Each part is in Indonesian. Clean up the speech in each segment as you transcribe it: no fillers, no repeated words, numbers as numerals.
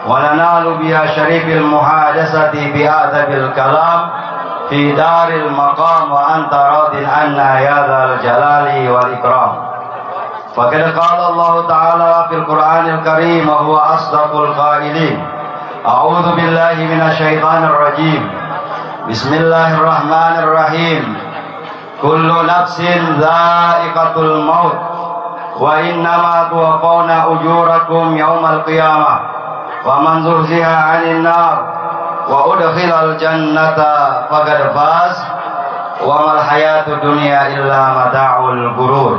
وننال بها شريف المحادثة بأدب الكلام في دار المقام وأنت راض عنا يا ذا الجلال والإكرام. فقد قال الله تعالى في القرآن الكريم وهو أصدق القائلين: أعوذ بالله من الشيطان الرجيم. بسم الله الرحمن الرحيم. كل نفس ذائقة الموت وإنما توفون أجوركم يوم القيامة ومن زحزح عن النار وأدخل الجنة فقد فاز وما الحياة الدنيا إلا متاع الغرور.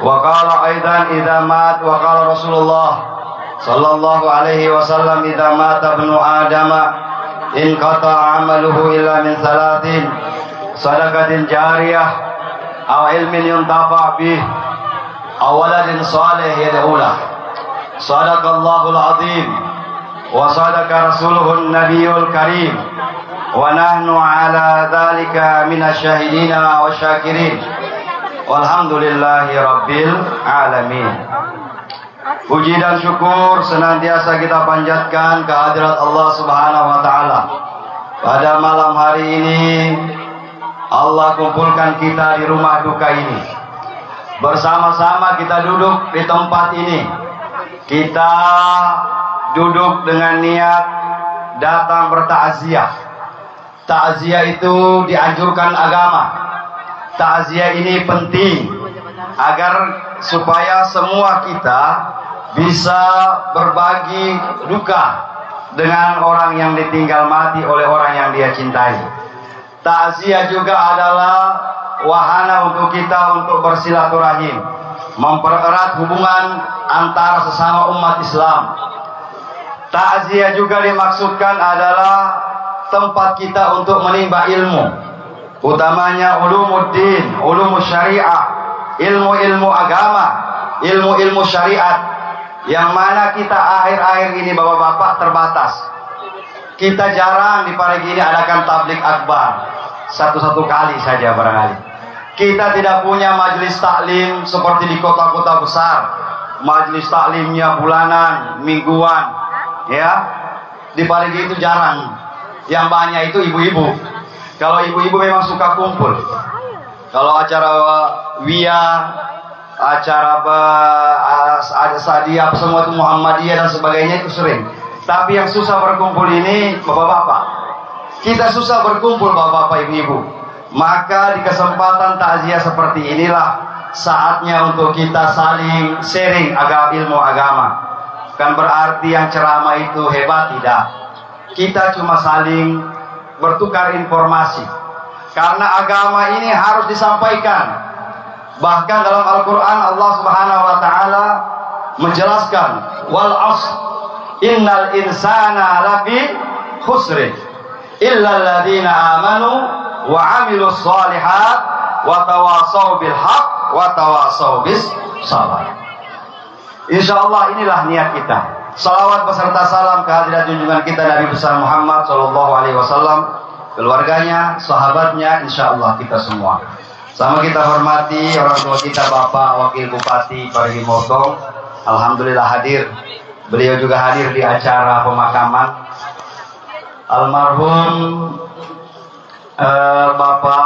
وقال أيضا إذا مات، وقال رسول الله صلى الله عليه وسلم: إذا مات ابن آدم انقطع عمله إلا من ثلاث: صدقة جارية أو علم ينتفع به أو ولد صالح يدعو له. صدق الله العظيم وصدق رسوله النبي الكريم ونحن على ذلك من الشاهدين والشاكرين walhamdulillahi rabbil alamin. Puji dan syukur senantiasa kita panjatkan kehadirat Allah Subhanahu wa taala. Pada malam hari ini Allah kumpulkan kita di rumah duka ini. Bersama-sama kita duduk di tempat ini. Kita duduk dengan niat datang bertakziah. Takziah itu dianjurkan agama. Takziah ini penting agar supaya semua kita bisa berbagi duka dengan orang yang ditinggal mati oleh orang yang dia cintai. Takziah juga adalah wahana untuk kita untuk bersilaturahim, mempererat hubungan antara sesama umat Islam. Takziah juga dimaksudkan adalah tempat kita untuk menimba ilmu, utamanya ulumuddin, ulumus syariah, ilmu-ilmu agama, ilmu-ilmu syariat, yang mana kita akhir-akhir ini bapak-bapak terbatas. Kita jarang di pagi ini adakan tablik akbar, satu-satu kali saja barangkali. Kita tidak punya majelis taklim seperti di kota-kota besar. Majelis taklimnya bulanan, mingguan, ya. Di pagi itu jarang. Yang banyak itu ibu-ibu. Kalau ibu-ibu memang suka kumpul. Kalau acara WIA, acara Sadiyah, semua itu Muhammadiyah dan sebagainya itu sering. Tapi yang susah berkumpul ini bapak-bapak. Kita susah berkumpul bapak-bapak, ibu-ibu. Maka di kesempatan takziah seperti inilah saatnya untuk kita saling sharing ilmu agama. Kan berarti yang ceramah itu hebat, tidak. Kita cuma saling bertukar informasi. Karena agama ini harus disampaikan. Bahkan dalam Al-Quran Allah Subhanahu wa taala menjelaskan, wal asr innal insana lafi khusrin illa alladziina amanu wa 'amilus shalihat wa tawashaw bil haqq wa tawashaw bis sabr. Insyaallah inilah niat kita. Salawat beserta salam kehadirat junjungan kita Nabi besar Muhammad sallallahu alaihi wasallam, keluarganya, sahabatnya, insyaallah kita semua. Sama kita hormati orang tua kita, Bapak Wakil Bupati Parigi Motong, alhamdulillah hadir. Beliau juga hadir di acara pemakaman almarhum Bapak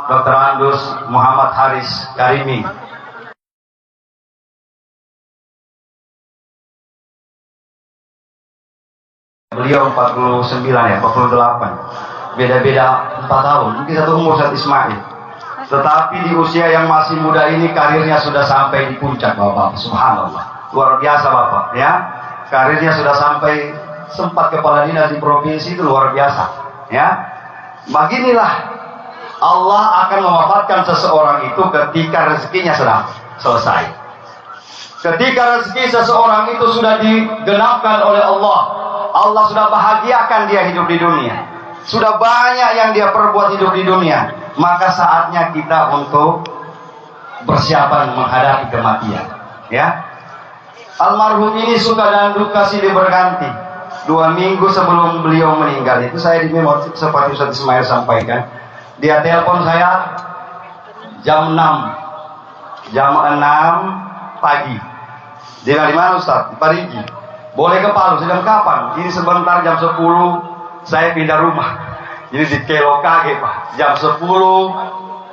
Dr. Andus Muhammad Haris Karimi. Beliau 49 ya, 48. Beda-beda 4 tahun, mungkin satu umur Ustaz Ismail. Tetapi di usia yang masih muda ini karirnya sudah sampai di puncak, Bapak. Subhanallah. Luar biasa, Bapak, ya. Karirnya sudah sampai sempat kepala dinas di provinsi, itu luar biasa, ya. Beginilah Allah akan mewafatkan seseorang itu ketika rezekinya sudah selesai. Ketika rezeki seseorang itu sudah digenapkan oleh Allah, Allah sudah bahagiakan dia hidup di dunia. Sudah banyak yang dia perbuat hidup di dunia. Maka saatnya kita untuk persiapan menghadapi kematian. Ya, almarhum ini suka dan duka silih berganti. 2 minggu sebelum beliau meninggal itu saya di memori seperti Ustaz Ismail sampaikan. Dia telepon saya jam 6 pagi. Dia di mana Ustaz? Di Parigi. Boleh ke Palu, sedang kapan? Ini sebentar jam 10 saya pindah rumah. Jadi di Kelo Kage Pak, jam 10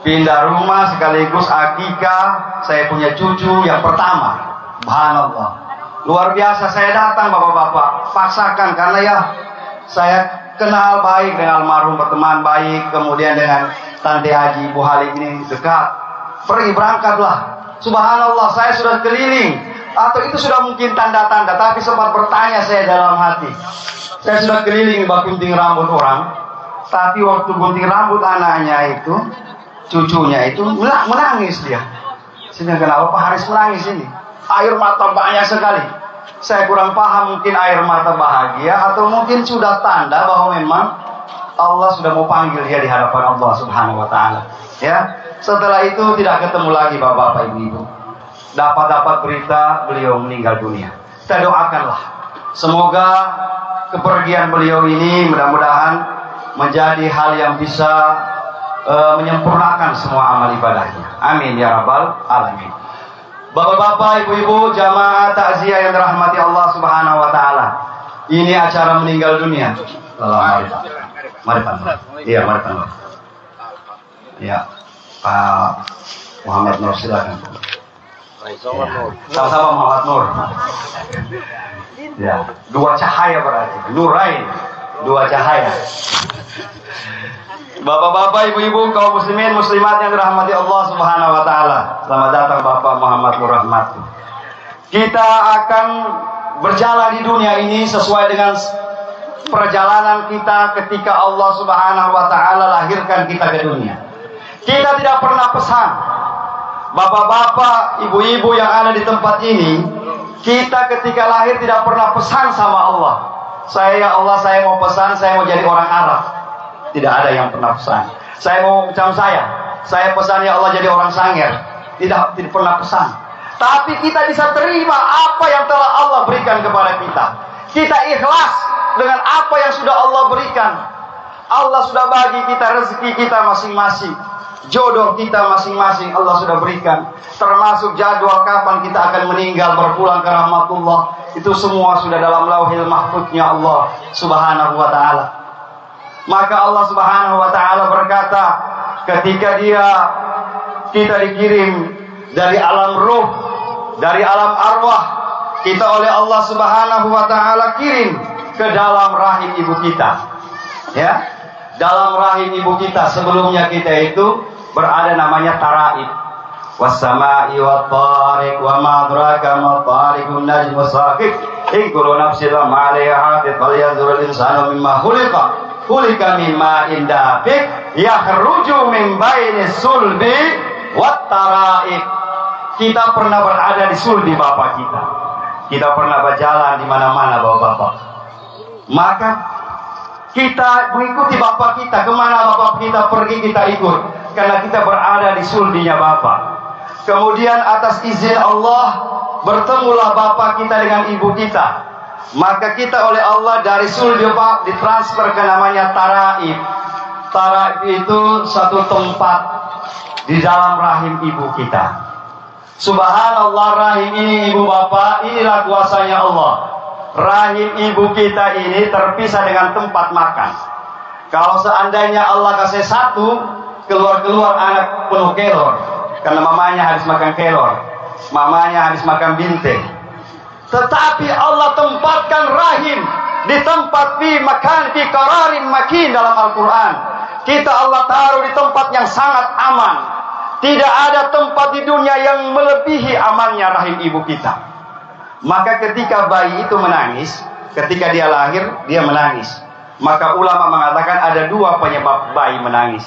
pindah rumah sekaligus akikah saya punya cucu yang pertama. Subhanallah, luar biasa. Saya datang bapak-bapak, paksakan karena ya saya kenal baik dengan almarhum, berteman baik, kemudian dengan Tante Haji Ibu Halim ini dekat. Pergi berangkatlah. Subhanallah, saya sudah keliling, atau itu sudah mungkin tanda-tanda, tapi sempat bertanya saya dalam hati. Saya sudah keliling gunting rambut orang, tapi waktu gunting rambut anaknya itu, cucunya itu menangis dia. Saya kenapa Pak Haris menangis ini? Air mata banyak sekali. Saya kurang paham, mungkin air mata bahagia atau mungkin sudah tanda bahwa memang Allah sudah mau panggil dia di hadapan Allah Subhanahu wa taala. Ya. Setelah itu tidak ketemu lagi bapak-bapak ibu-ibu. Dapat berita beliau meninggal dunia. Kita doakanlah semoga kepergian beliau ini mudah-mudahan menjadi hal yang bisa menyempurnakan semua amal ibadahnya. Amin ya rabbal alamin. Bapak-bapak, ibu-ibu, jamaah takziah yang dirahmati Allah Subhanahu wa taala. Ini acara meninggal dunia. Mari Pak. Iya, mari Pak. Iya. Pak Muhammad Nur silakan. Sama-sama Muhammad Nur. Ya, dua cahaya berarti. Nurain, dua cahaya. Bapak-bapak, ibu-ibu, kaum muslimin, muslimat yang dirahmati Allah Subhanahu wa taala. Selamat datang Bapak Muhammad Nur Rahmat. Kita akan berjalan di dunia ini sesuai dengan perjalanan kita ketika Allah Subhanahu wa taala lahirkan kita ke dunia. Kita tidak pernah pesan. Bapak-bapak, ibu-ibu yang ada di tempat ini, kita ketika lahir tidak pernah pesan sama Allah. Ya Allah, saya mau pesan, saya mau jadi orang Arab. Tidak ada yang pernah pesan. Saya mau macam saya pesan ya Allah jadi orang Sangir. Tidak pernah pesan. Tapi kita bisa terima apa yang telah Allah berikan kepada kita. Kita ikhlas dengan apa yang sudah Allah berikan. Allah sudah bagi kita rezeki kita masing-masing. Jodoh kita masing-masing Allah sudah berikan. Termasuk jadwal kapan kita akan meninggal berpulang ke rahmatullah. Itu semua sudah dalam lauhil mahfudnya Allah Subhanahu wa ta'ala. Maka Allah Subhanahu wa ta'ala berkata, ketika kita dikirim dari alam ruh, dari alam arwah, kita oleh Allah Subhanahu wa ta'ala kirim ke dalam rahim ibu kita. Ya, dalam rahim ibu kita. Sebelumnya kita itu berada namanya taraib. Wassama'i wat-tariq wa ma adraka ma tariqun najmu saqib. In kullu nafsin ma 'alaiha hafiz falyanzur al-insanu mimma khuliqa. Khuliqa mimma indafik yakhruju min baini sulbi wat-taraib. Kita pernah berada di sulbi bapak kita. Kita pernah berjalan di mana-mana bapak-bapak. Maka kita mengikuti bapak kita, kemana bapak kita pergi kita ikut, karena kita berada di sulbinya bapak. Kemudian atas izin Allah bertemulah bapak kita dengan ibu kita. Maka kita oleh Allah dari sulbi bapak ditransfer ke namanya taraib. Taraib itu satu tempat di dalam rahim ibu kita. Subhanallah, rahim ini ibu bapak, inilah kuasanya Allah. Rahim ibu kita ini terpisah dengan tempat makan. Kalau seandainya Allah kasih satu, keluar anak penuh kelor. Karena mamanya habis makan kelor, mamanya habis makan binte. Tetapi Allah tempatkan rahim di tempat fi qararin makin dalam Al-Quran. Kita Allah taruh di tempat yang sangat aman. Tidak ada tempat di dunia yang melebihi amannya rahim ibu kita. Maka ketika bayi itu menangis, ketika dia lahir, dia menangis. Maka ulama mengatakan ada dua penyebab bayi menangis.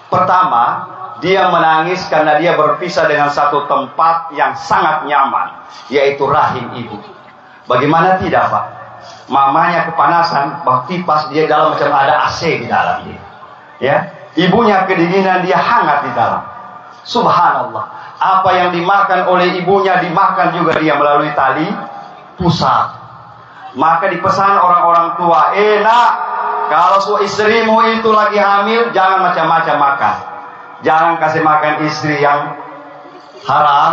Pertama, dia menangis karena dia berpisah dengan satu tempat yang sangat nyaman, yaitu rahim ibu. Bagaimana tidak Pak? Mamanya kepanasan, kipas dia dalam macam ada AC di dalam dia. Ya, ibunya kedinginan, dia hangat di dalam. Subhanallah, apa yang dimakan oleh ibunya dimakan juga dia melalui tali pusat. Maka dipesan orang-orang tua, nak, kalau istrimu itu lagi hamil, jangan macam-macam makan. Jangan kasih makan istri yang haram,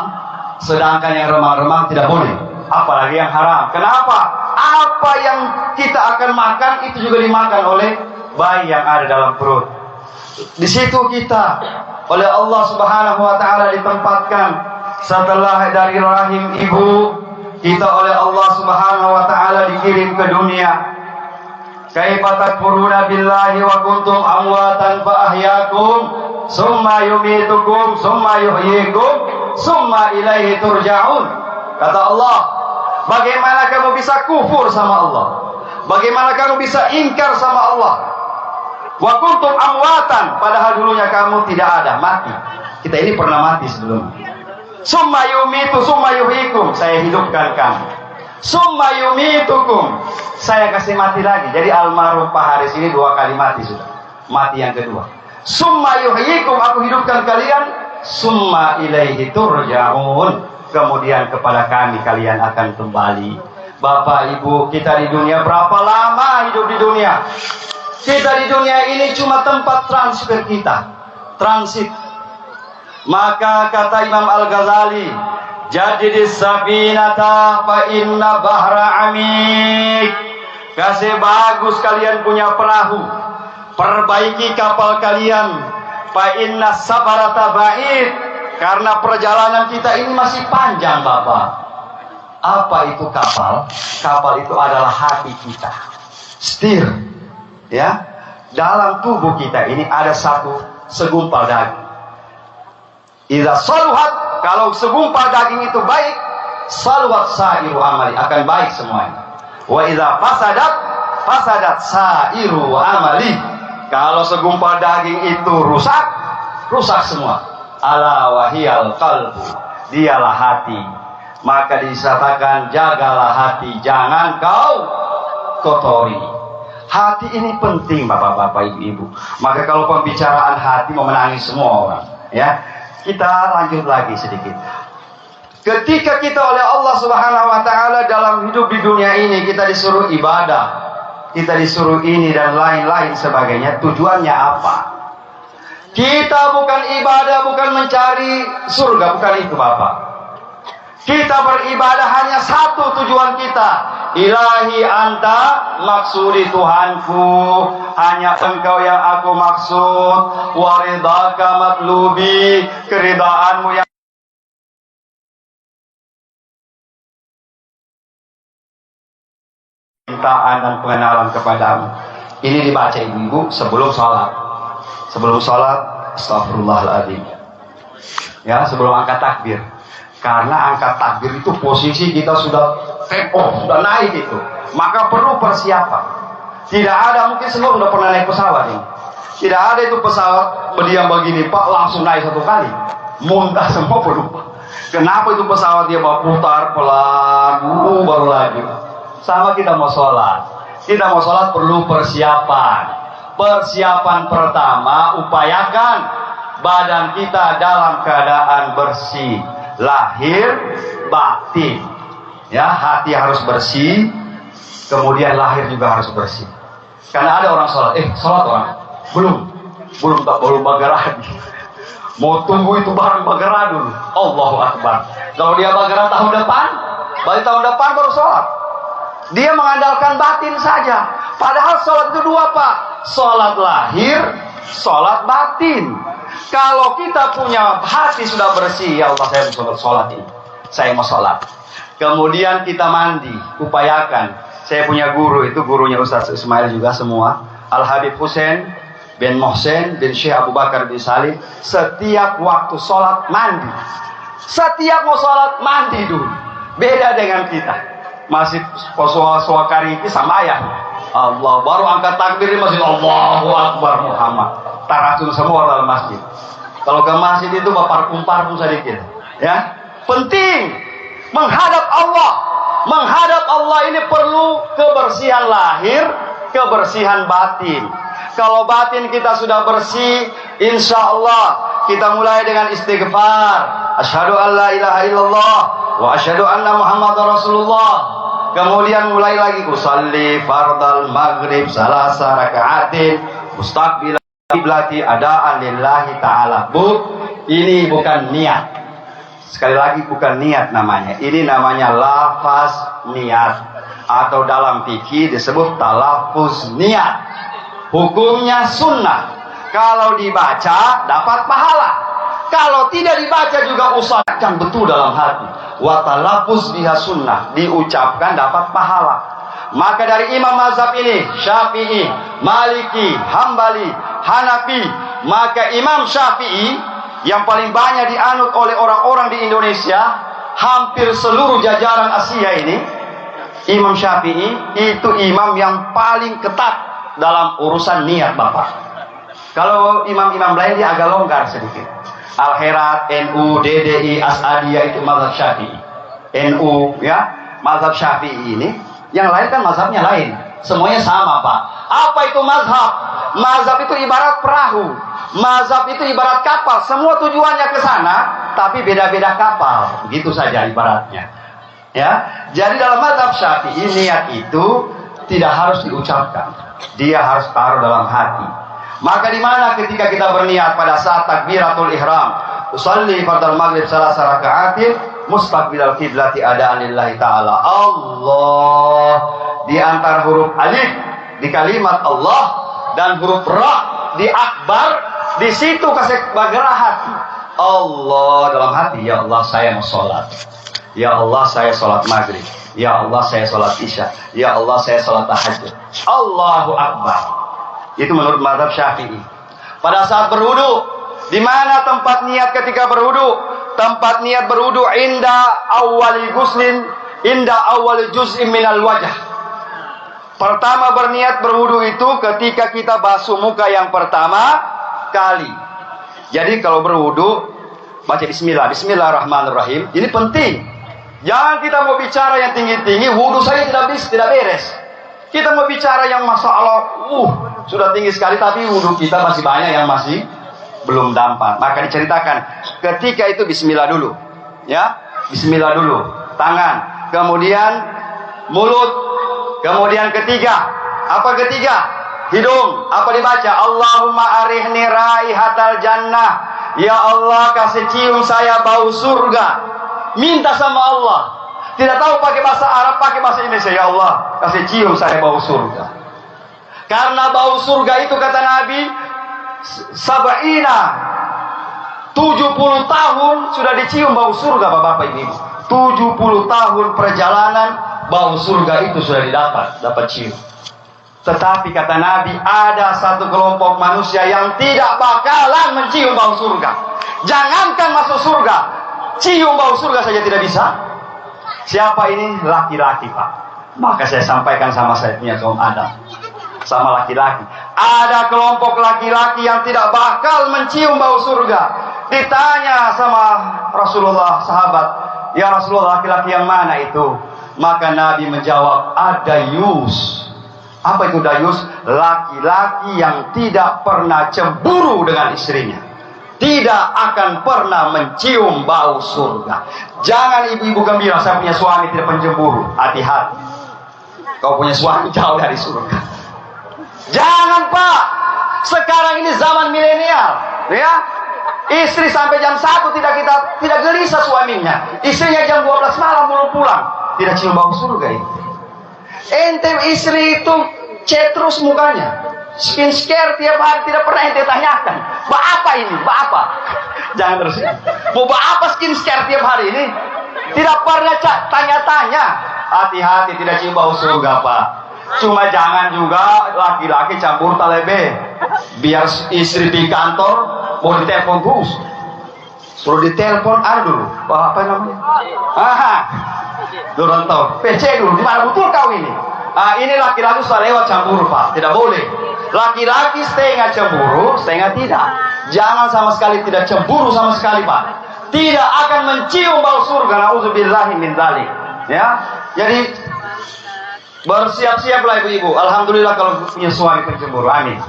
sedangkan yang remang-remang tidak boleh. apalagi yang haram. Kenapa? Apa yang kita akan makan itu juga dimakan oleh bayi yang ada dalam perut. Di situ kita oleh Allah Subhanahu wa taala ditempatkan setelah dari rahim ibu, kita oleh Allah Subhanahu wa taala dikirim ke dunia. Kaifa takfuruna billahi wa kuntum amwatan fa ahyaakum summa yumitukum summa yuhyikum summa ilaihi turja'un. Kata Allah, bagaimana kamu bisa kufur sama Allah? Bagaimana kamu bisa ingkar sama Allah? Wa kuntum amwatan, padahal dulunya kamu tidak ada, mati. Kita ini pernah mati sebelumnya. Summa yumitu summa yuhyikum, saya hidupkan kamu. Summa yumitukum, saya kasih mati lagi. Jadi almarhum Pak Haris ini 2 kali mati sudah. Mati yang kedua. Summa yuhyikum, aku hidupkan kalian. Summa ilaihi turja'un, kemudian kepada kami kalian akan kembali. Bapak Ibu, kita di dunia berapa lama hidup di dunia? Kita di dunia ini cuma tempat transfer kita, transit. Maka kata Imam Al-Ghazali, jadidis safinata fa inna bahra amik. Kasih bagus kalian punya perahu, perbaiki kapal kalian. Fa inna safarata ba'id, karena perjalanan kita ini masih panjang, Bapak. Apa itu kapal? Kapal itu adalah hati kita. Setir, ya. Dalam tubuh kita ini ada satu segumpal daging. Idza saluhat, kalau segumpal daging itu baik, saluhat sairu amali, akan baik semuanya. Wa idza fasadat, fasadat sairu amali. Kalau segumpal daging itu rusak, rusak semua. Ala wahiyal qalbu, dialah hati. Maka disatakan jagalah hati, jangan kau kotori. Hati ini penting, bapak-bapak, ibu-ibu. Maka kalau pembicaraan hati memenangi semua orang, ya. Kita lanjut lagi sedikit. Ketika kita oleh Allah Subhanahu wa taala dalam hidup di dunia ini, kita disuruh ibadah, kita disuruh ini dan lain-lain sebagainya. Tujuannya apa? Kita bukan ibadah, bukan mencari surga, bukan itu, Bapak. Kita beribadah hanya satu tujuan kita. Ilahi anta, maksudi Tuhanku, hanya engkau yang aku maksud. Waridaka matlubi, keridaanmu yang cintaan dan pengenalan kepadamu. Ini dibaca ibu-ibu sebelum sholat. Sebelum sholat, astagfirullahaladzim. Ya, sebelum angkat takbir. Karena angkat takbir itu posisi kita sudah take off, sudah naik itu. Maka perlu persiapan. Tidak ada, mungkin semua sudah pernah naik pesawat ini. Tidak ada itu pesawat berdiam begini, Pak, langsung naik satu kali. Muntah semua perlu. Kenapa itu pesawat dia mau putar pelan, baru lagi. Sama kita mau sholat. Kita mau sholat perlu persiapan. Persiapan pertama, upayakan badan kita dalam keadaan bersih. Lahir, batin. Ya, hati harus bersih, kemudian lahir juga harus bersih. Karena ada orang sholat, sholat orang belum tak baru bagara. Mau tunggu itu barang bagara dulu. Allahu Akbar. Kalau dia bagara tahun depan, baru sholat. Dia mengandalkan batin saja. Padahal sholat itu 2, Pak. Sholat lahir, sholat batin. Kalau kita punya hati sudah bersih, ya Allah, saya mau sholat ini. Saya mau sholat. Kemudian kita mandi, upayakan. Saya punya guru, itu gurunya Ustaz Ismail juga semua. Al-Habib Hussein bin Mohsen bin Syekh Abu Bakar bin Salim. Setiap waktu sholat mandi. Setiap mau sholat mandi dulu. Beda dengan kita. Masih suakari itu sama ayah. Allah, baru angkat takbir masih Allahu Akbar Muhammad. Taratun semua dalam masjid. Kalau ke masjid itu parfum sedikit, ya. Penting menghadap Allah. Menghadap Allah ini perlu kebersihan lahir, kebersihan batin. Kalau batin kita sudah bersih, insya Allah kita mulai dengan istighfar. Asyhadu an la ilaha illallah wa asyhadu anna Muhammadar Rasulullah. Kemudian mulai lagi usalli fardal maghrib salasa raka'atin mustaqbil kiblati adaan lillahi ta'ala. Bu, ini bukan niat. Sekali lagi bukan niat namanya. Ini namanya lafaz niat. Atau dalam fikih disebut talafuz niat. Hukumnya sunnah. Kalau dibaca dapat pahala. Kalau tidak dibaca juga usahakan betul dalam hati. Wa talafuz biha sunnah. Diucapkan dapat pahala. Maka dari imam mazhab ini, Syafi'i, Maliki, Hambali, Hanafi, maka Imam Syafi'i yang paling banyak dianut oleh orang-orang di Indonesia, hampir seluruh jajaran Asia ini, Imam Syafi'i itu imam yang paling ketat dalam urusan niat Bapak. Kalau imam-imam lain dia agak longgar sedikit. Al-Herat, NU, DDI, As'adiyah itu mazhab Syafi'i. NU ya, mazhab Syafi'i ini. Yang lain kan mazhabnya lain. Semuanya sama Pak. Apa itu mazhab? Mazhab itu ibarat perahu. Mazhab itu ibarat kapal. Semua tujuannya ke sana, tapi beda-beda kapal. Begitu saja ibaratnya. Ya. Jadi dalam mazhab Syafi'i niat itu tidak harus diucapkan. Dia harus taruh dalam hati. Maka di mana ketika kita berniat pada saat takbiratul ihram, usolli fardal maghrib salasa raka'atin mustaqbilal kiblati adaan lillahi ta'ala. Allah di antara huruf alif di kalimat Allah dan huruf ra di akbar, di situ kasih bagara hati. Allah dalam hati, ya Allah saya mau sholat. Ya Allah saya sholat maghrib. Ya Allah saya sholat isya. Ya Allah saya sholat tahajud. Allahu akbar. Itu menurut mazhab Syafi'i. Pada saat berwudu, di mana tempat niat ketika berwudu? Tempat niat berwudu inda awwali guslin, inda awwali juz'in minal wajah. Pertama berniat berwudu itu ketika kita basuh muka yang pertama kali. Jadi kalau berwudu baca bismillah, bismillahirrahmanirrahim. Ini penting. Jangan kita mau bicara yang tinggi-tinggi, wudu saya tidak beres. Kita mau bicara yang masalah sudah tinggi sekali, tapi wudu kita masih banyak yang masih belum dampak. Maka diceritakan ketika itu bismillah dulu, ya, bismillah dulu, tangan, kemudian mulut, kemudian ketiga, apa ketiga? Hidung, apa dibaca? Allahumma arihni raihatal jannah. Ya Allah kasih cium saya bau surga. Minta sama Allah. Tidak tahu pakai bahasa Arab, pakai bahasa Indonesia. Ya Allah kasih cium saya bau surga. Karena bau surga itu kata Nabi Sab'ina 70 tahun sudah dicium bau surga Bapak Ibu. 70 tahun perjalanan bau surga itu sudah dapat cium. Tetapi kata Nabi ada satu kelompok manusia yang tidak bakalan mencium bau surga. Jangankan masuk surga, cium bau surga saja tidak bisa. Siapa ini? Laki-laki Pak. Maka saya sampaikan sama saya punya kaum Adam, sama laki-laki. Ada kelompok laki-laki yang tidak bakal mencium bau surga. Ditanya sama Rasulullah sahabat, ya Rasulullah laki-laki yang mana itu? Maka Nabi menjawab, adayus. Apa itu dayus? Laki-laki yang tidak pernah cemburu dengan istrinya, tidak akan pernah mencium bau surga. Jangan ibu-ibu gembira, saya punya suami tidak pencemburu. Hati-hati, kau punya suami jauh dari surga. Jangan Pak, sekarang ini zaman milenial, ya. Istri sampai jam 1 tidak gelisah suaminya. Istrinya jam 12 malam belum pulang, tidak cium bau surga itu. Ente istri itu chat terus mukanya, skincare tiap hari, tidak pernah ente tanyakan, "Mbak apa ini? Mbak apa?" Jangan terus. Mau mbak apa skincare tiap hari ini? Tidak pernah tanya-tanya. Hati-hati tidak cium bau surga Pak. Cuma jangan juga laki-laki campur talebe. Biar istri di kantor mau ditelepon terus, suruh ditelepon dulu. Apa namanya? Durantau, PC dulu. Di mana betul kau ini? Ini laki-laki sudah lewat cemburu Pak. Tidak boleh. Laki-laki setengah cemburu, setengah tidak. Jangan sama sekali tidak cemburu sama sekali Pak. Tidak akan mencium bau surga. Nauzubillahi min dzalik. Ya. Jadi bersiap-siaplah ibu-ibu. Alhamdulillah kalau punya suami pencemburu. Amin.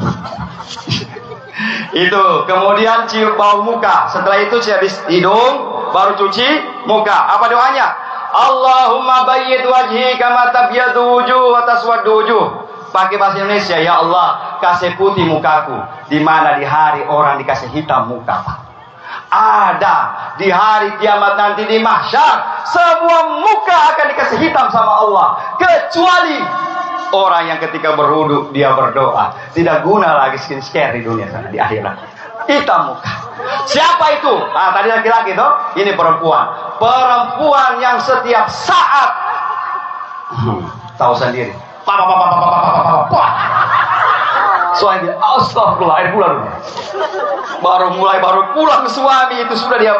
Itu. Kemudian cium bau muka. Setelah itu habis hidung, baru cuci muka. Apa doanya? Allahumma bayyid wajhi kama tabyadu wujuh wa taswaddu wujuh. Pakai bahasa Indonesia, ya Allah kasih putih mukaku, di mana di hari orang dikasih hitam muka Pak. Ada di hari kiamat nanti di mahsyar, semua muka akan dikasih hitam sama Allah, kecuali orang yang ketika berwudu dia berdoa. Tidak guna lagi skincare di dunia sana, di akhirat. Hitam muka. Siapa itu? Ah, tadi laki-laki tuh, ini perempuan. Perempuan yang setiap saat tahu sendiri. Suami dia, astagfirullah, air bulan. Baru pulang suami itu sudah dia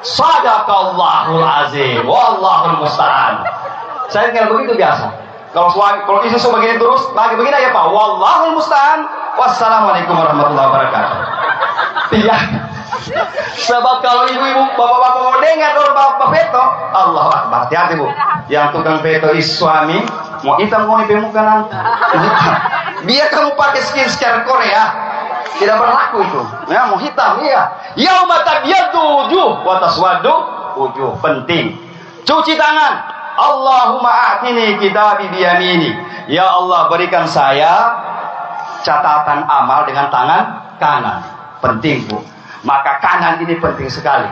sadaqallahul azim, wallahul musta'an. Saya kalau begitu biasa. Kalau istri suami begini terus, begini aja Pak, wallahul musta'an. Wassalamualaikum warahmatullahi wabarakatuh. Iya. Sebab kalau ibu-ibu, bapak-bapak mau dengar orang bapak veto, Allahu Akbar. Hati-hati Bu. Yang tukang veto suami, mau hitam mau di muka nanti. Biar kamu pakai skincare Korea, tidak berlaku itu. Ya, mau hitam iya. Yauma tabyaddu wujuh wa taswaddu wujuh. Penting. Cuci tangan. Allahumma a'tini kitabi biyamini. Ya Allah, berikan saya catatan amal dengan tangan kanan. Penting Bu. Maka kanan ini penting sekali.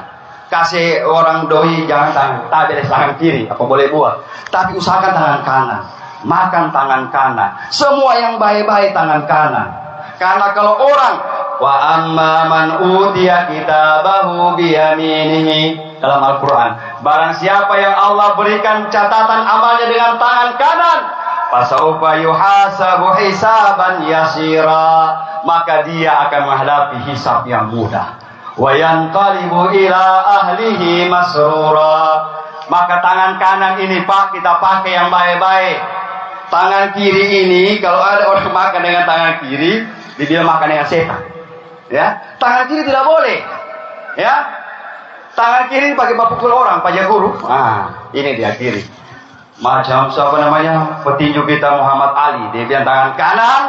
Kasih orang doi jangan tangan kiri, apa boleh buat. Tapi usahakan tangan kanan. Makan tangan kanan. Semua yang baik-baik tangan kanan. Karena kalau orang wa amma man utiya kitabahu biyaminihi dalam Al-Qur'an, barang siapa yang Allah berikan catatan amalnya dengan tangan kanan, fasaufa yuhasabu hisaban yasira, maka dia akan menghadapi hisab yang mudah. Wa yanqalibu ila ahlihi masrura. Maka tangan kanan ini Pak, kita pakai yang baik-baik. Tangan kiri ini, kalau ada orang makan dengan tangan kiri, dia makan dengan setan. Ya, tangan kiri tidak boleh. Ya, tangan kiri pakai pukul orang, pajak guru. Ah, ini dia kiri. Macam siapa namanya petinju kita Muhammad Ali, dia bilang tangan kanan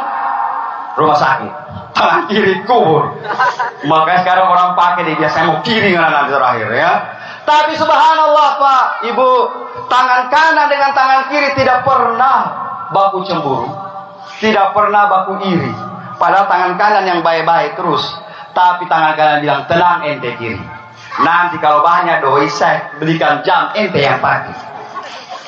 rumah sakit, tangan kiri kubur. Makanya sekarang orang pakai dia biasa mau kiri nanti terakhir ya. Tapi subhanallah Pak, Ibu, tangan kanan dengan tangan kiri tidak pernah baku cemburu, tidak pernah baku iri. Padahal tangan kanan yang baik-baik terus, tapi tangan kanan bilang tenang ente kiri. Nanti kalau banyak doi saya belikan jam ente yang pakai.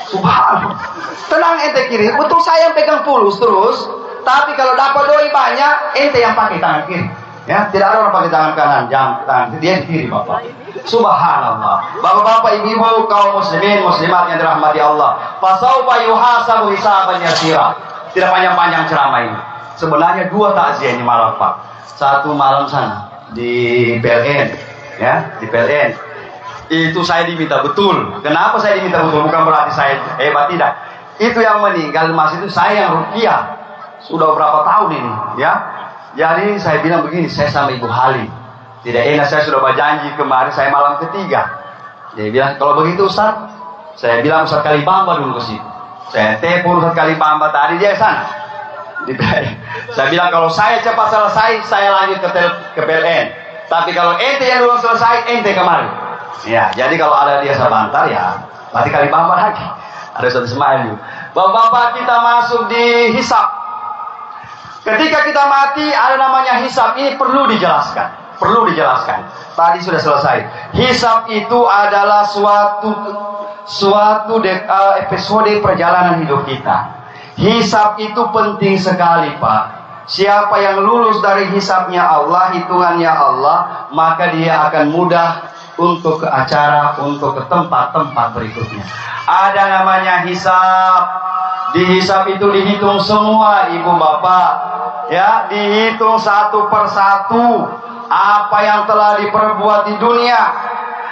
Subhanallah. Tenang ente kiri, betul saya yang pegang pulus terus, tapi kalau dapat doi banyak ente yang pakai tangan kiri. Ya, tidak ada orang pakai tangan kanan, jam tangan dia di kiri Bapak. Subhanallah. Bapak-bapak, ibu-ibu, kaum muslimin, muslimat yang dirahmati Allah. Fasaufa yuhasabu hisaban yasira. Tidak panjang-panjang ceramah ini. Sebenarnya 2 takziah ini malam Pak. Satu malam sana di PLN, ya, di PLN. Itu saya diminta betul. Kenapa saya diminta betul? Bukan berarti saya hebat, tidak. Itu yang meninggal Mas itu saya yang ruqyah. Sudah berapa tahun ini, ya. Jadi saya bilang begini, saya sama Ibu Halim. Tidak enak, saya sudah berjanji kemarin, saya malam ketiga. Dia bilang, kalau begitu Ustaz, saya bilang Ustaz Kalibamba dulu ke situ. Saya telepon Ustaz Kalibamba tadi, dia sana. Saya bilang, kalau saya cepat selesai, saya lanjut ke PLN. Tapi kalau ente yang belum selesai, ente kemarin. Ya, jadi kalau ada dia sebentar, ya, berarti Kalibamba lagi. Ada Ustaz Ismail. Bapak-bapak, kita masuk di hisab. Ketika kita mati ada namanya hisab, ini perlu dijelaskan. Perlu dijelaskan. Tadi sudah selesai. Hisab itu adalah suatu episode perjalanan hidup kita. Hisab itu penting sekali Pak. Siapa yang lulus dari hisabnya Allah, hitungannya Allah, maka dia akan mudah untuk ke acara, untuk ke tempat-tempat berikutnya. Ada namanya hisab. Di hisab itu dihitung semua ibu bapak, ya, dihitung satu persatu apa yang telah diperbuat di dunia.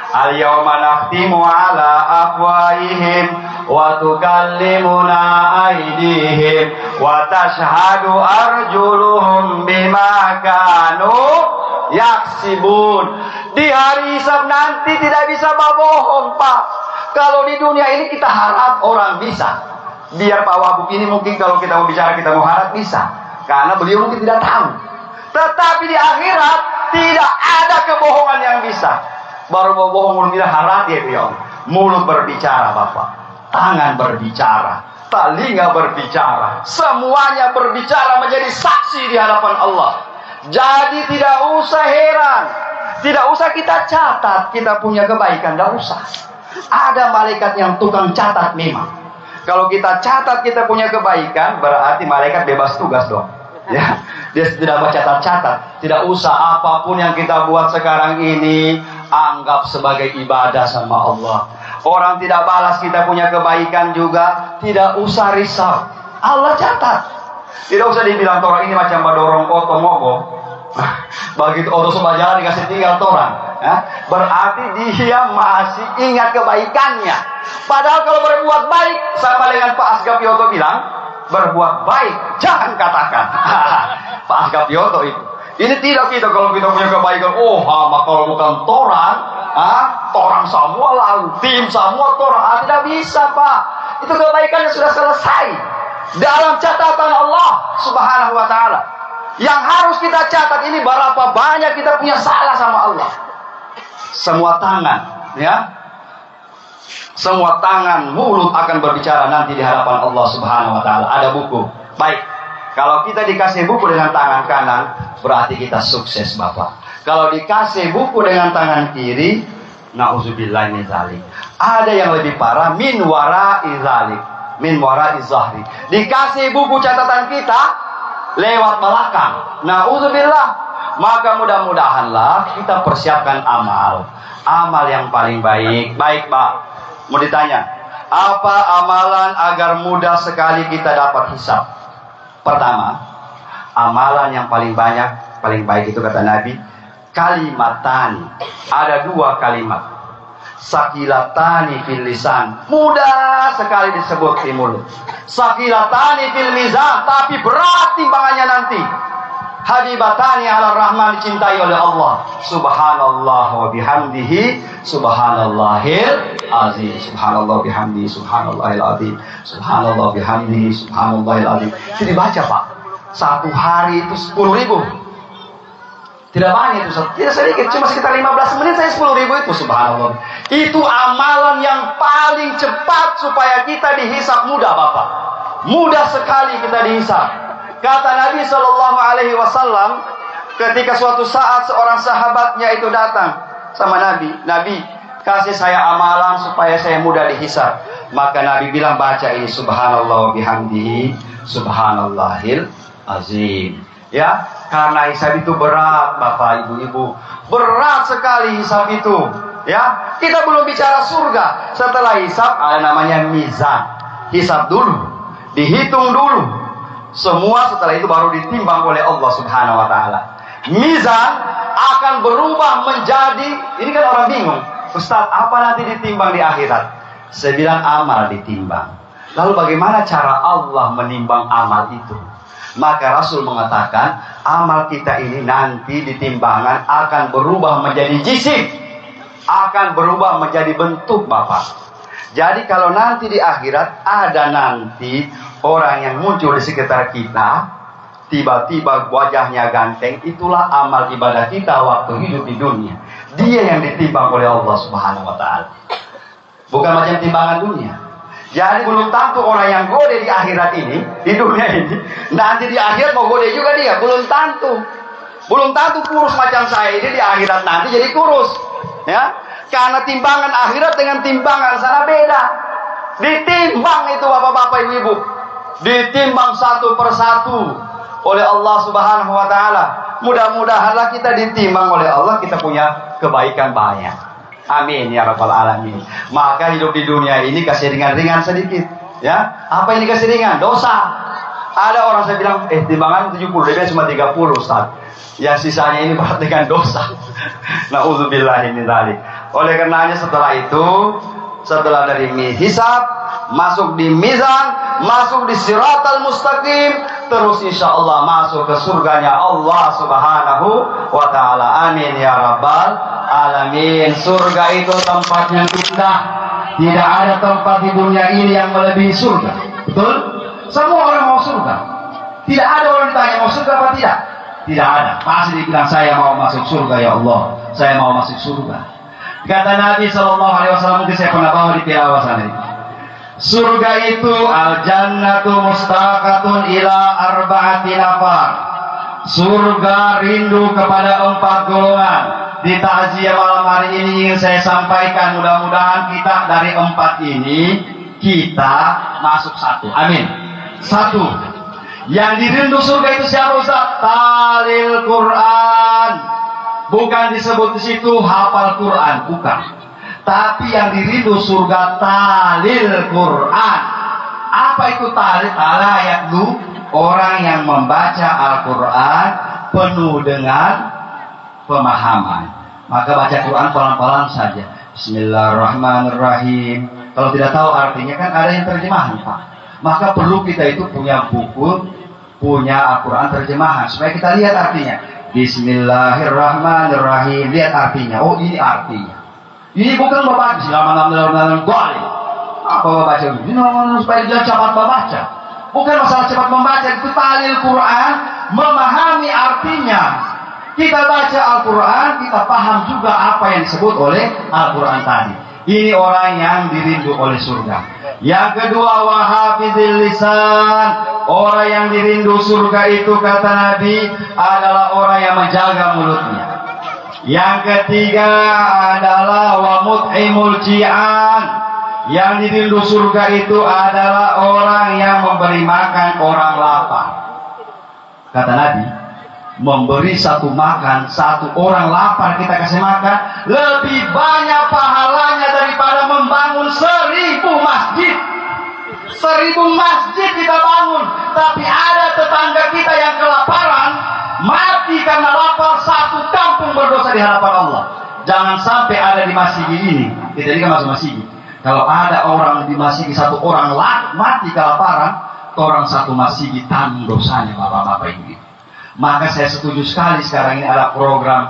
Al-yawma nakhtimu ala afwahihim wa tukallimuna aydihim wa tashhadu arjuluhum bima kanu yaksibun. Di hari hisab nanti tidak bisa berbohong Pak. Kalau di dunia ini kita harap orang bisa. Biar Pak Wabuk ini mungkin kalau kita mau bicara, kita mau harap bisa. Karena beliau mungkin tidak tahu. Tetapi di akhirat tidak ada kebohongan yang bisa. Baru mau bohong mulut bilang harap ya beliau. Mulut berbicara Bapak. Tangan berbicara. Telinga berbicara. Semuanya berbicara menjadi saksi di hadapan Allah. Jadi tidak usah heran, tidak usah kita catat kita punya kebaikan, tidak usah. Ada malaikat yang tukang catat memang. Kalau kita catat kita punya kebaikan, berarti malaikat bebas tugas dong. Ya, dia tidak mencatat-catat. Tidak usah apapun yang kita buat sekarang ini anggap sebagai ibadah sama Allah. Orang tidak balas kita punya kebaikan juga, tidak usah risau. Allah catat. Tidak usah dibilang orang ini macam badorong oto mogok. Begitu oto sebajalan dikasih tinggal orang. Ya, berarti dia masih ingat kebaikannya. Padahal kalau berbuat baik, sama dengan Pak Asgap Yoto bilang, berbuat baik jangan katakan. Pak Asgap Yoto itu. Ini tidak kita kalau kita punya kebaikan. Oh, maka kalau bukan torang, torang semua lalu tim semua torang. Tidak bisa, Pak. Itu kebaikannya sudah selesai dalam catatan Allah Subhanahu wa taala. Yang harus kita catat ini berapa banyak kita punya salah sama Allah. Semua tangan, ya. Semua tangan, mulut akan berbicara nanti di hadapan Allah Subhanahu wa taala. Ada buku. Baik. Kalau kita dikasih buku dengan tangan kanan, berarti kita sukses, Bapak. Kalau dikasih buku dengan tangan kiri, nauzubillah min dzalik. Ada yang lebih parah, min wara'i dzalik, min wara'i zahri. Dikasih buku catatan kita lewat belakang. Nauzubillah. Maka mudah-mudahanlah kita persiapkan amal yang paling baik. Baik, Pak. Mau ditanya, apa amalan agar mudah sekali kita dapat hisab? Pertama, amalan yang paling banyak, paling baik itu kata Nabi, kalimatani. Ada 2 kalimat. Sakilatani fil lisan. Mudah sekali disebut di mulut. Sakilatani fil mizan, tapi berat timbangannya nanti. Habibatani ala rahman, dicintai oleh Allah. Subhanallah wa bihamdihi, subhanallahil azim. Subhanallah bihamdihi, subhanallahil azim. Subhanallah bihamdihi, subhanallahil azim. Itu dibaca, Pak. 1 hari itu 10.000. Tidak banyak itu, tidak sedikit, cuma sekitar 15 menit saya 10.000 itu, subhanallah. Itu amalan yang paling cepat supaya kita dihisab mudah, Bapak. Mudah sekali kita dihisab. Kata Nabi SAW, ketika suatu saat seorang sahabatnya itu datang sama Nabi, Nabi kasih saya amalan supaya saya mudah dihisab. Maka Nabi bilang, baca ini, subhanallah wa bihamdihi, subhanallahil azim. Ya, karena hisab itu berat, Bapak, Ibu-ibu. Berat sekali hisab itu. Ya, kita belum bicara surga. Setelah hisab ada namanya mizan. Hisab dulu, dihitung dulu. Semua setelah itu baru ditimbang oleh Allah Subhanahu wa taala. Mizan akan berubah menjadi, ini kan orang bingung, Ustaz, apa nanti ditimbang di akhirat? Saya bilang amal ditimbang. Lalu bagaimana cara Allah menimbang amal itu? Maka Rasul mengatakan, amal kita ini nanti di timbangan akan berubah menjadi jisim, akan berubah menjadi bentuk, Bapak. Jadi kalau nanti di akhirat ada nanti orang yang muncul di sekitar kita, tiba-tiba wajahnya ganteng, itulah amal ibadah kita waktu hidup di dunia. Dia yang ditimbang oleh Allah Subhanahu wa taala. Bukan macam timbangan dunia. Jadi belum tentu orang yang gode di akhirat ini, di dunia ini, nanti di akhirat mau gode juga dia, belum tentu. Belum tentu kurus macam saya ini di akhirat nanti jadi kurus. Ya, karena timbangan akhirat dengan timbangan sana beda. Ditimbang itu bapak-bapak, ibu-ibu. Ditimbang satu persatu oleh Allah Subhanahu wa taala. Mudah-mudahanlah kita ditimbang oleh Allah, kita punya kebaikan banyak. Amin ya rabbal alamin. Maka hidup di dunia ini kasih ringan-ringan sedikit, ya. Apa ini kasih ringan? Dosa. Ada orang saya bilang, timbangan 70, dia cuma 30, Ustaz. Yang sisanya ini berat dengan dosa. Nauzubillahi min dzalik. Oleh karenanya setelah itu, setelah dari hisab, masuk di mizan, masuk di siratal mustaqim, terus insya Allah masuk ke surganya Allah Subhanahu wa ta'ala. Amin ya rabbal alamin. Surga itu tempatnya indah. Tidak ada tempat di dunia ini yang melebihi surga. Betul? Semua orang mau surga. Tidak ada orang ditanya mau surga apa tidak. Tidak ada. Pasti dibilang saya mau masuk surga ya Allah. Saya mau masuk surga. Kata Nabi SAW, mungkin saya pernah bawa di tilawah sana. Surga itu al-jannatu mustaqatun ila arba'ati nafar. surga rindu kepada 4 golongan. Di takziah malam hari ini ingin saya sampaikan, mudah-mudahan kita dari 4 ini kita masuk 1. Amin. 1. Yang dirindu surga itu siapa Ustaz? Talil Quran. Bukan disebut di situ hafal Quran, bukan. Tapi yang dirindu surga talil Quran. Apa itu talil? Talayat lu, orang yang membaca Al-Quran penuh dengan pemahaman. Maka baca Quran pelan-pelan saja. Bismillahirrahmanirrahim. Kalau tidak tahu artinya kan ada yang terjemahan, Pak. Maka perlu kita itu punya buku, punya Al-Quran terjemahan supaya kita lihat artinya. Bismillahirrahmanirrahim. Lihat artinya. Oh, ini artinya. Ini bukan bapak Bismillahirrahmanirrahim. Apa baca ini? Supaya dia cepat membaca. Bukan masalah cepat membaca, itu talil Quran, memahami artinya. Kita baca Al-Quran, kita paham juga apa yang disebut oleh Al-Quran tadi. Ini orang yang dirindu oleh surga. Yang kedua, wahafizil lisan. Orang yang dirindu surga itu kata Nabi adalah orang yang menjaga mulutnya. Yang ketiga adalah wa mut'imul ji'an. Yang dirindu surga itu adalah orang yang memberi makan orang lapar. Kata Nabi, memberi satu makan, satu orang lapar kita kasih makan, lebih banyak pahalanya daripada membangun 1000 masjid. 1000 masjid kita bangun, tapi ada tetangga kita yang kelaparan, mati karena lapar, satu kampung berdosa di hadapan Allah. Jangan sampai ada di masjid ini, kita ini kan masuk masjid. Kalau ada orang di masjid, satu orang mati kelaparan, orang satu masjid tanggung dosanya, bapak-bapak ini. Maka saya setuju sekali sekarang ini ada program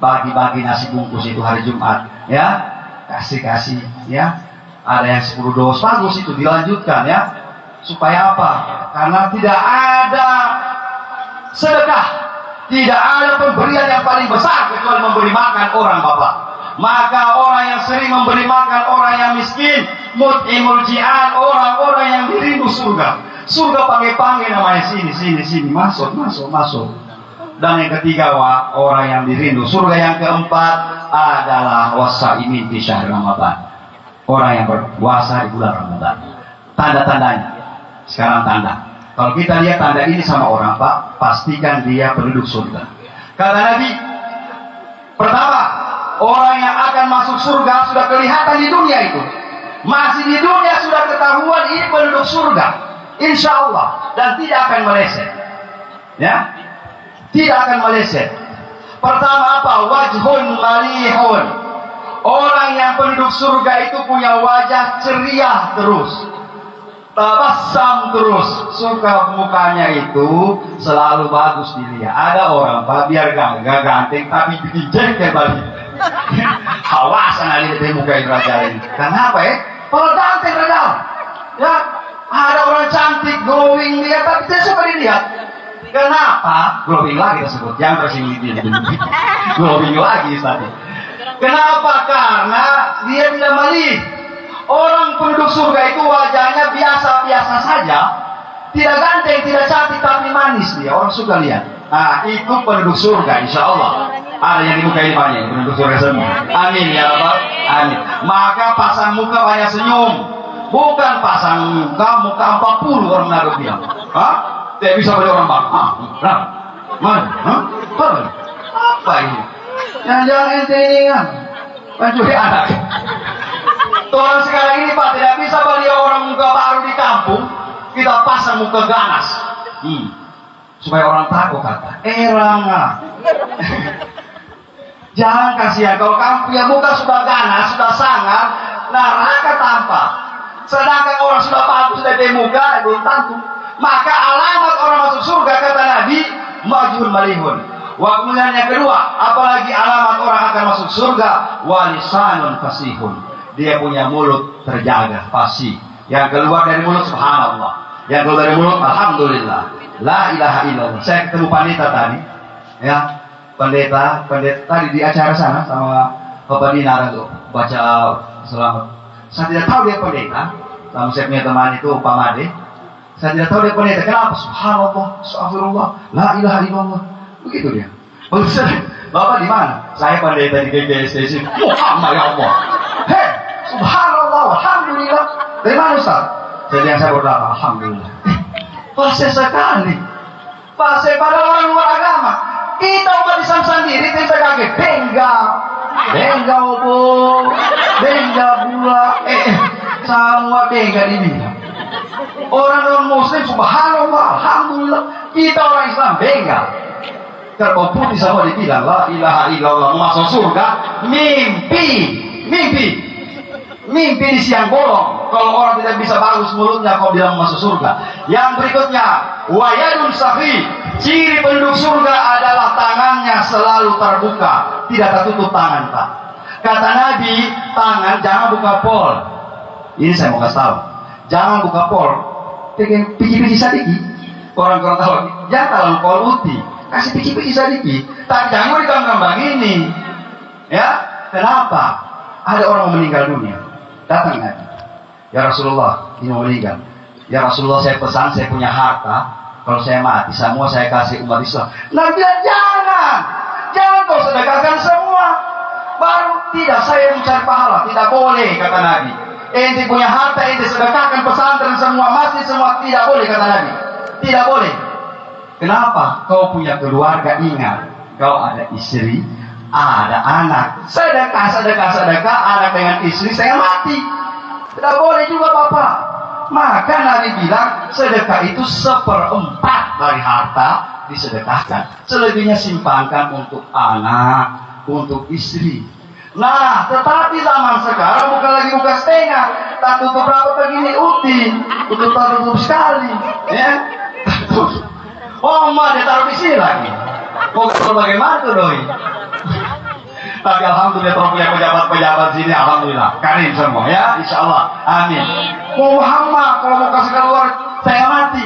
bagi-bagi nasi bungkus itu hari Jumat, ya, kasih-kasih, ya. Ada yang 10 dos, bagus itu dilanjutkan, ya. Supaya apa? Karena tidak ada sedekah, tidak ada pemberian yang paling besar kecuali memberi makan orang, bapak. Maka orang yang sering memberi makan orang yang miskin, mut'imul ji'an, orang-orang yang dirindu surga. Surga panggil-panggil namanya, sini, masuk. Dan yang ketiga, orang yang dirindu surga. Yang keempat adalah wasaimin di syahr Ramadan. Orang yang berpuasa di bulan Ramadan. Tanda-tandanya. Sekarang tanda. Kalau kita lihat tanda ini sama orang, Pak, pastikan dia penduduk surga. Kata Nabi, pertama, orang yang akan masuk surga sudah kelihatan di dunia itu. Masih di dunia sudah ketahuan ini penduduk surga. Insya Allah. Dan tidak akan meleset. Ya, tidak akan meleset. Pertama apa? Wajhun malihun. Orang yang penduduk surga itu punya wajah ceria terus. Tabassam terus. Suka mukanya itu selalu bagus dilihat. Ada orang, Pak, biar gak ganteng tapi bikin jengkel balik. Hawasan ali di muka raja ini. Kenapa ya? Kalau ganteng raja. Ya, ada orang cantik, glowing dia, tapi tidak suka dilihat. Kenapa? Glowing lagi tersebut. Yang tersinggung ini. Glowing lagi tadi. Kenapa? Karena dia tidak malih. Orang penduduk surga itu wajahnya biasa-biasa saja. Tidak ganteng, tidak cantik, tapi manis dia. Orang suka lihat. Nah, itu penduduk surga, insya Allah. Ada yang di muka ini banyak, penduduk surga semua. Amin ya Rabbal. Amin. Maka pasang muka banyak senyum. Bukan pasang muka 40 orang naruh bilang. Hah? Tidak bisa beli orang bang. Hah? Mana? Hah? Apa ini? Jangan ente ini kan mencuri anak. Orang sekarang ini, Pak, tidak bisa beli orang muka baru di kampung. Kita pasang muka ganas. Supaya orang takut kata. Ranga. Jangan kasihan. Kalau kamu punya muka sudah ganas, sudah sangar, neraka tampak. Sedangkan orang sudah bagus dari muka, belum tentu. Maka alamat orang masuk surga kata Nabi, majhul malihun. Kemudian yang kedua, apalagi alamat orang akan masuk surga, walisanun fasihun. Dia punya mulut terjaga, fasih. Yang keluar dari mulut subhanallah. Yang keluar dari mulut alhamdulillah. La ilaha illallah. Saya ketemu pendeta tadi, ya. Pendeta tadi di acara sana sama Bapak Dinar itu baca selamat. Saya tidak tahu dia pendeta. Sama saya punya teman itu Pak Made. Saya tidak tahu dia pendeta. Kenapa? Subhanallah, astagfirullah, la ilaha illallah. Begitu dia. Bapak di mana? Saya pendeta di GGSD. Muhammad ya Allah. Hei, subhanallah, alhamdulillah. Dari mana Ustaz? Jadi yang saya berdoa, alhamdulillah. Fase sekali. Fase pada orang luar agama. Kita umat Islam sendiri tidak kaget. Benggal bu, benggal pula. Semua benggal dibilang. Orang non Muslim, subhanallah, alhamdulillah. Kita orang Islam benggal. Kalau putih sama dibilang la ilaha illallah masuk surga, mimpi di siang bolong. Kalau orang tidak bisa bagus mulutnya, kau bilang masuk surga. Yang berikutnya, wayadun safi. Ciri penduduk surga adalah tangannya selalu terbuka, tidak tertutup tangan, Pak. Kata Nabi, tangan jangan buka pol. Ini saya mau kasih tahu. Jangan buka pol. Pici-pici sedikit. Orang-orang tahu, jangan terlalu pol uti. Kasih pici-pici sedikit. Tak jangan ditambah ini. Ya, kenapa? Ada orang meninggal dunia. Datang Nabi. Ya Rasulullah, ini mau meninggal. Ya Rasulullah, saya pesan, saya punya harta. Kalau saya mati, semua saya kasih umat Islam. Nabi bilang, jangan kau sedekahkan semua. Baru tidak, saya mencari pahala. Tidak boleh, kata Nabi. Ente punya harta, ente sedekahkan pesantren semua, masjid semua. Tidak boleh, kata Nabi. Tidak boleh. Kenapa? Kau punya keluarga, ingat. Kau ada istri, ada anak. Sedekah, anak dengan istri, saya mati. Tidak boleh juga Bapak. Maka Nabi bilang sedekah itu 1/4 dari harta disedekahkan. Selebihnya simpankan untuk anak, untuk istri. Nah, tetapi zaman sekarang bukan lagi buka setengah, tak tutup berapa begini uti, tutup sekali, ya. Oh, dia taruh di sini lagi. Mau bagaimana tuh doi? Tapi alhamdulillah terus punya pejabat-pejabat sini, alhamdulillah karim semua ya, insya Allah, amin. Muhammad kalau mau kasih keluar saya mati.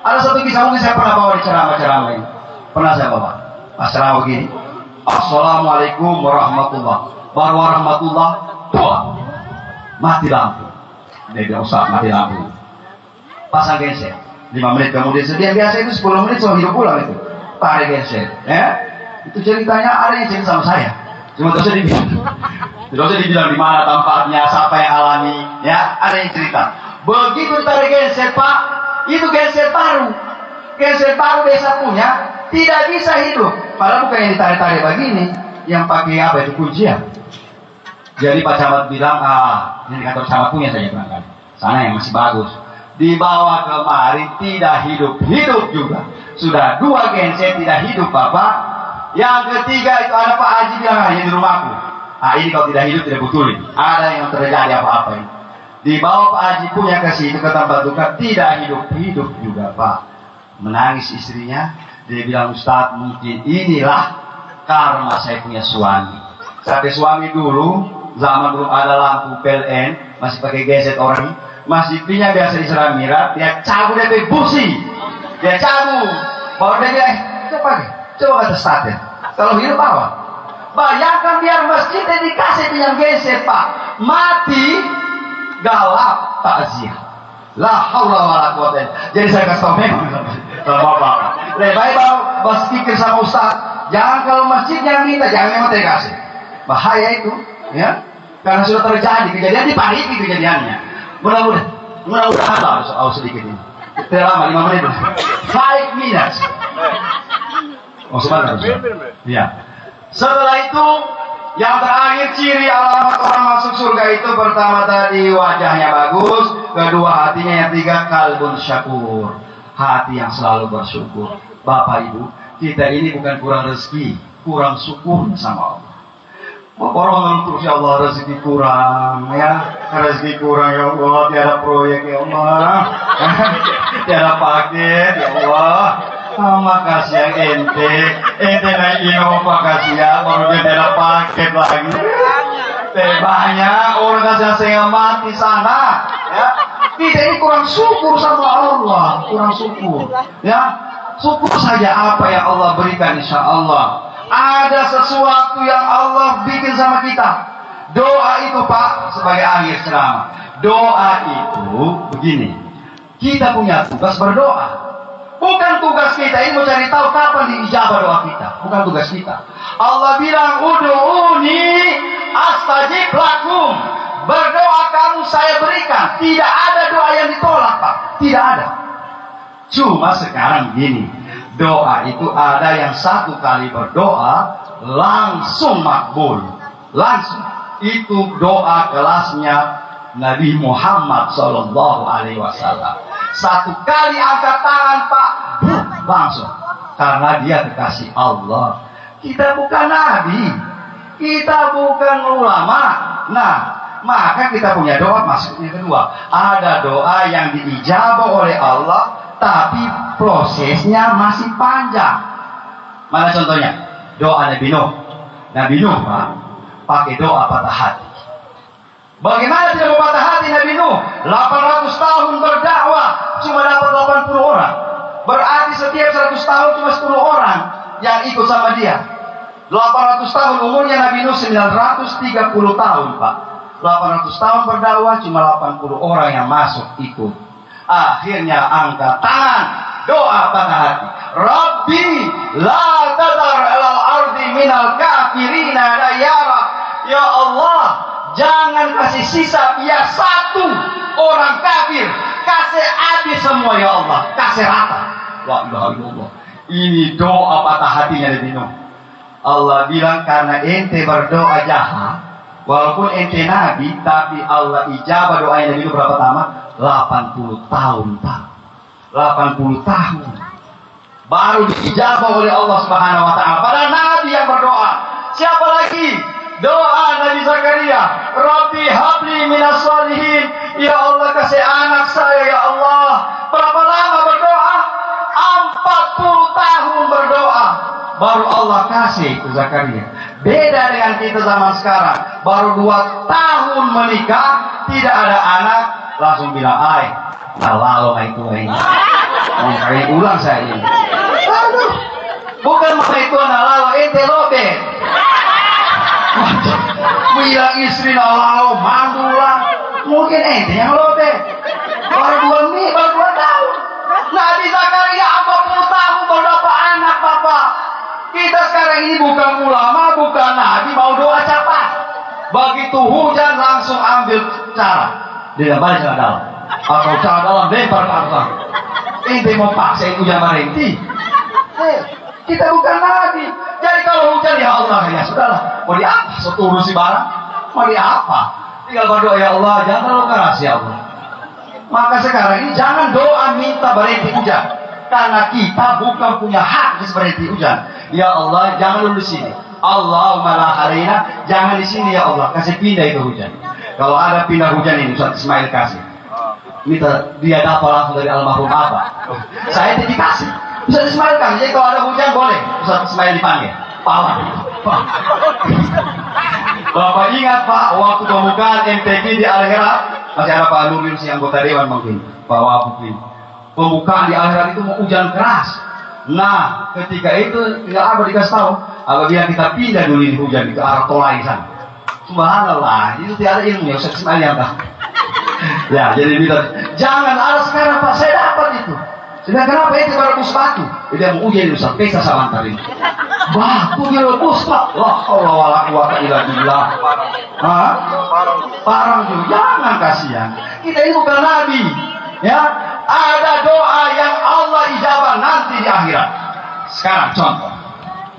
Ada satu kisah mungkin saya pernah bawa di ceramah ini. Pernah saya bawa ceramah begini. Assalamualaikum warahmatullah. Doa. Mati lampu. Dia bilang Ustaz, mati lampu. Pasang genset. 5 menit kemudian sedia biasa itu 10 menit so hidup pulang itu. Tarik genset. Ya. Itu ceritanya ada yang cerita sama saya. Cuma tidak usah dibilang di mana tempatnya, siapa yang alami, ya ada yang cerita. Begitu tarik genset Pak, itu genset baru desa punya, tidak bisa hidup. Padahal bukan yang ditarik-tarik begini, yang pakai apa itu kuncian. Jadi Pak Camat bilang, ini kantor Camat punya saya berangkat. Sana yang masih bagus. Dibawa kemari tidak hidup juga. Sudah 2 genset tidak hidup Bapak. Yang ketiga itu ada Pak Haji bilang ini di rumahku. Ini kalau tidak hidup tidak betulin. Ada yang terjadi apa-apa ini. Dibawa Pak Haji punya ke situ ke tempat duka tidak hidup juga Pak. Menangis istrinya. Dia bilang Ustaz mungkin inilah karma saya punya suami. Sampai suami dulu zaman belum ada lampu PLN masih pakai genset orang masih punya biasa di Seramira. Dia cabut dari busi. Dia cabut. Baru dia bilang coba kata starter. Kalau hidup apa? Bayangkan biar masjidnya dikasih pinjam genset Pak. Mati galap takziah. La haula wala quwata. Jadi saya kasih tahu memang sama Bapak. Lebih baik Bapak pikir sama Ustaz. Jangan kalau masjidnya minta, jangan memang dikasih. Bahaya itu, ya. Karena sudah terjadi kejadian dipaniki kejadiannya. Mudah-mudahan harus sedikit ini. Tidak lama 5 menit. 5 minutes. Oh sebentar. Ya. Setelah itu yang terakhir ciri alamat orang masuk surga itu pertama tadi wajahnya bagus, kedua hatinya, yang tiga kalbun syakur, hati yang selalu bersyukur. Bapak Ibu, kita ini bukan kurang rezeki, kurang syukur sama Allah. Orang terus ya Allah rezeki kurang ya, rezeki kurang ya Allah, tiada proyek ya Allah, tiada paket ya Allah. Makasih ya ente naik Innova kasih ya, baru dia tidak paket lagi. Banyak orang kasih saya mati sana, ya. Kita ini kurang syukur sama Allah, kurang syukur, ya. Syukur saja apa yang Allah berikan, insya Allah. Ada sesuatu yang Allah bikin sama kita. Doa itu Pak, sebagai akhir ceramah. Doa itu begini. Kita punya tugas berdoa. Bukan tugas kita ini mencari tahu kapan diijabah doa kita. Bukan tugas kita. Allah bilang, ud'uni astajib lakum. Berdoa kamu saya berikan. Tidak ada doa yang ditolak, Pak. Tidak ada. Cuma sekarang gini, doa itu ada yang satu kali berdoa langsung makbul. Langsung. Itu doa kelasnya Nabi Muhammad SAW. Satu kali angkat tangan, Pak, langsung. Karena dia kekasih Allah. Kita bukan nabi, kita bukan ulama. Nah, maka kita punya doa. Maksudnya kedua, ada doa yang diijabah oleh Allah, tapi prosesnya masih panjang. Mana contohnya? Doa Nabi Nuh. Nabi Nuh, Pak, pakai doa patah hati. Bagaimana tidak mau patah hati Nabi Nuh? 800 tahun berdakwah, cuma dapat 80 orang. Berarti setiap 100 tahun cuma 10 orang yang ikut sama dia. 800 tahun umurnya Nabi Nuh 930 tahun, Pak. 800 tahun berdakwah, cuma 80 orang yang masuk ikut. Akhirnya angkat tangan, doa patah hati. Rabbi la tadar alal ardi minal kafirina dayara. Ya Allah, jangan kasih sisa biar satu orang kafir. Kasih habis semua ya Allah. Kasih rata. La ilaha illallah. Ini doa patah hatinya Nabi Nuh. Allah bilang karena ente berdoa jahat, walaupun ente nabi, tapi Allah ijabah doanya Nabi Nuh berapa lama? 80 tahun, Pak. 80 tahun. Baru diijabah oleh Allah Subhanahu wa taala. Padahal nabi yang berdoa. Siapa lagi? Doa Nabi Zakaria, Rabbi habli minas salihin. Ya Allah kasih anak saya ya Allah. Berapa lama berdoa? 40 tahun berdoa. Baru Allah kasih ke Zakaria. Beda dengan kita zaman sekarang. Baru 2 tahun menikah, tidak ada anak, langsung bilang, ay, halal itu ini. Kali ulang saya ini. Aduh, bukan itu halal, ente lobe. Bilang istri lalau mandulah, mungkin ente yang lobe. Baru 2 tahun. Nabi Zakaria 40 tahun berdapat anak, Bapak. Kita sekarang ini bukan ulama, bukan nabi, mau doa cepat. Begitu hujan langsung ambil cara. Dia balik cara dalam. Atau cara dalam lempar ke atas. Ente mau paksa hujan merintih. Kita bukan nabi. Jadi kalau hujan ya Allah ya sudahlah. Mau di apa? Seturusi barang. Mau di apa? Tinggal berdoa ya Allah, jangan terlalu keras ya Allah. Maka sekarang ini jangan doa minta berhenti hujan. Karena kita bukan punya hak berhenti hujan. Ya Allah, jangan lu di sini. Allahumma la harina, jangan di sini ya Allah. Kasih pindah itu hujan. Kalau ada pindah hujan ini Ustaz Ismail kasih. Minta dia dapat langsung dari almarhum Abah. Saya tidak dikasih. Ustaz Ismail kan, jadi kalau ada hujan boleh Ustaz Ismail dipanggil. Pawang. Bapak ingat Pak, waktu pembukaan MTQ di Al-Herat, masih ada Pak Nuril si anggota dewan mungkin, Pak Wabuk ini. Pembukaan di Al-Herat itu mau hujan keras. Nah, ketika itu tidak ada dikasih tahu, apabila kita pindah dulu ini hujan ke arah Tolai sana. Subhanallah, itu tidak ada ilmu ya Ustaz Ismail yang tahu. Ya, jadi bilang, jangan ada sekarang Pak, saya dapat itu. Sudah kenapa itu rebus batu? Dia mau ujian Ustaz, pesa sama antar ini. Batu dia rebus Pak. Wah, Allah wala quwata illa billah. Hah? Parang juga, jangan kasihan. Kita ini bukan nabi. Ya, ada doa yang Allah ijabah nanti di akhirat. Sekarang contoh.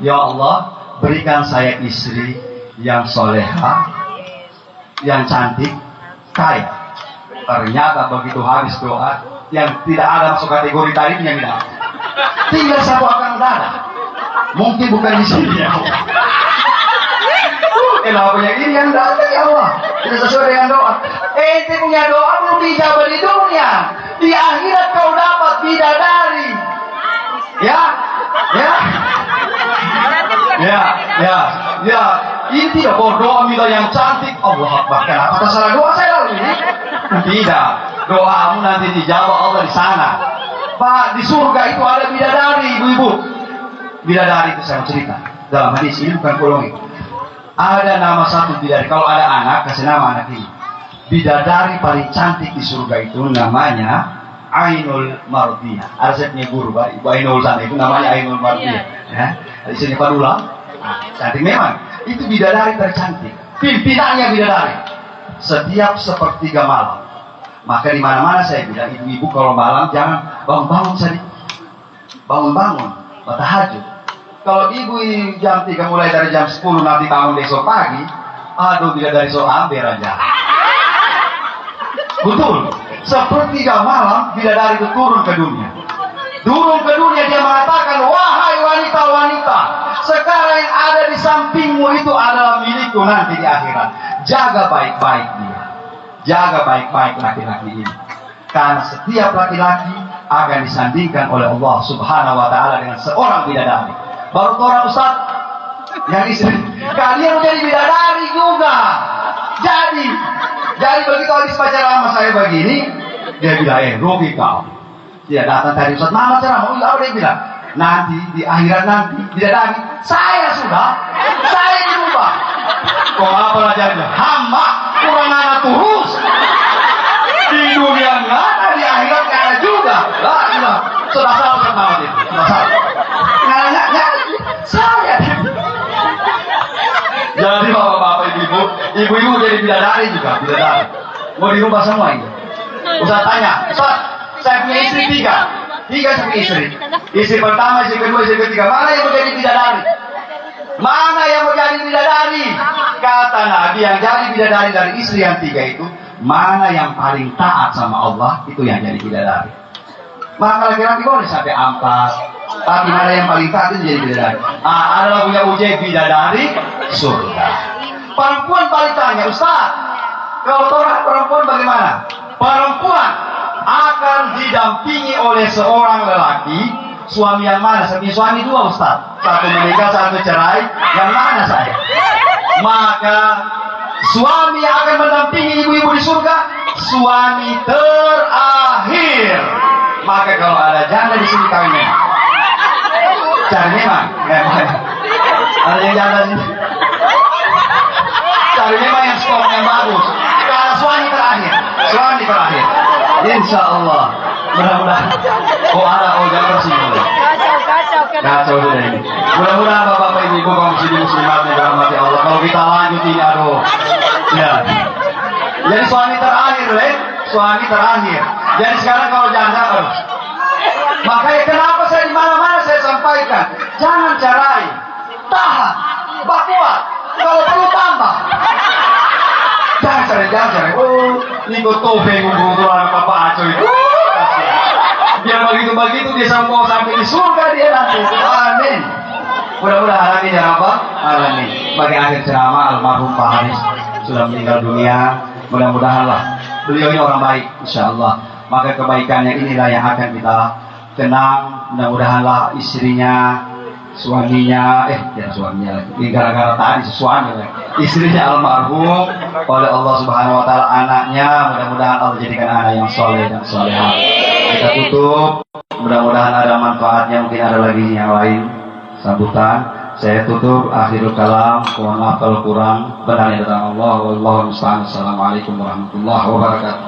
Ya Allah, berikan saya istri yang soleha, yang cantik, kaya. Ternyata begitu habis doa, yang tidak ada masuk kategori tadi yang tidak. Tinggal satu akan darah. Mungkin bukan di sini ya Allah. Kenapa yang ini yang datang ya Allah? Tidak sesuai dengan doa. Ente punya doa belum dijawab di dunia. Di akhirat kau dapat bidadari. Ya, ya, ya. Ini tidak doa minta yang cantik. Allah Akbar. Kenapa salah doa saya lalu ini? Tidak. Doamu nanti dijawab Allah di sana. Pak, di surga itu ada bidadari, ibu-ibu. Bidadari itu saya cerita. Dalam hadis ini bukan kolongi. Ada nama satu bidadari. Kalau ada anak, kasih nama anak ini. Bidadari paling cantik di surga itu namanya Ainul Mardiyah. Ada saya punya guru, Ibu Ainul sana, itu namanya Ainul Mardiyah. Ya, isinya Padula. Cantik memang. Itu bidadari tercantik. Pimpinannya bidadari. Setiap sepertiga malam. Maka di mana-mana saya bilang, ibu-ibu kalau malam jangan bangun-bangun saja. Bangun-bangun, tahajud. Kalau ibu jam 3 mulai dari jam 10 nanti bangun besok pagi, aduh bidadari so ambil aja. Betul. Sepertiga malam bidadari itu turun ke dunia. Turun ke dunia dia mengatakan, wahai wanita-wanita, sekarang yang ada di sampingmu itu adalah milikku nanti di akhirat. Jaga baik-baik dia. Jaga baik-baik laki-laki ini. Karena setiap laki-laki akan disandingkan oleh Allah Subhanahu wa Ta'ala dengan seorang bidadari. Baru orang Ustaz yang istri, kalian menjadi bidadari juga. Jadi begitu habis pacaran sama saya begini, dia bilang, rugi kau. Dia datang tadi Ustaz, mama ceramah, oh dia bilang, nanti di akhirat nanti bidadari. Saya dirubah. Kok apa belajarnya? Hamba kurang anak terus. Di dunia nggak ada, di akhirat nggak ada juga. Lah, sudah salah pertama itu, sudah salah. Nggak, saya. Jadi bapak-bapak, ibu-ibu jadi bidadari juga, bidadari. Mau dirubah semua ini. Ustaz tanya, Ustaz, saya punya istri 3 saya punya istri. Istri pertama, istri kedua, istri ketiga. Mana yang mau jadi bidadari? Mana yang mau jadi bidadari? Kata Nabi, yang jadi bidadari dari istri yang 3 itu, mana yang paling taat sama Allah, itu yang jadi bidadari. Maka laki-laki boleh sampai 4, tapi mana yang paling taat itu jadi bidadari. Adalah punya ujian bidadari surga. Perempuan balik tanya, Ustaz, kalau orang perempuan bagaimana? Perempuan akan didampingi oleh seorang lelaki. Suami yang mana? Suami 2 Ustaz. 1 menikah, 1 cerai. Yang mana saya? Maka suami yang akan mendampingi ibu-ibu di surga, suami terakhir. Maka kalau ada janda di sini kawin memang. Cari memang. Ada yang janda di sini. Cari memang yang skornya bagus. Karena suami terakhir. Insya Allah. Mudah-mudahan. Jangan tersinggung. Kacau sudah ini. Mudah-mudahan bapak ibu kaum muslimin muslimat yang dirahmati Allah. Kalau kita lanjut ini, ya. Jadi suami terakhir. Jadi sekarang kalau janda terus. Makanya kenapa saya di mana-mana saya sampaikan, jangan cerai, tahan, kuat. Kalau perlu tambah. Jangan cerai. Ini kok topeng ngomong apa aco itu. Biar begitu dia sampai di surga dia nanti. Amin. Mudah-mudahan amin ya Rabbal alamin. Bagi akhir ceramah almarhum Pak Haris sudah meninggal dunia. Mudah-mudahanlah beliau ini orang baik, insyaallah. Maka kebaikannya inilah yang akan kita kenang. Mudah-mudahanlah istrinya, suaminya, suaminya lagi. Ini gara-gara tadi suami lagi. Istrinya almarhum oleh Allah Subhanahu wa Ta'ala, anaknya mudah-mudahan Allah jadikan anak yang soleh dan solehah. Kita tutup, mudah-mudahan ada manfaatnya, mungkin ada lagi yang lain sambutan. Saya tutup akhirul kalam, mohon maaf kalau kurang, benarnya datang Allah, wallahu musta'an. Assalamualaikum warahmatullahi wabarakatuh.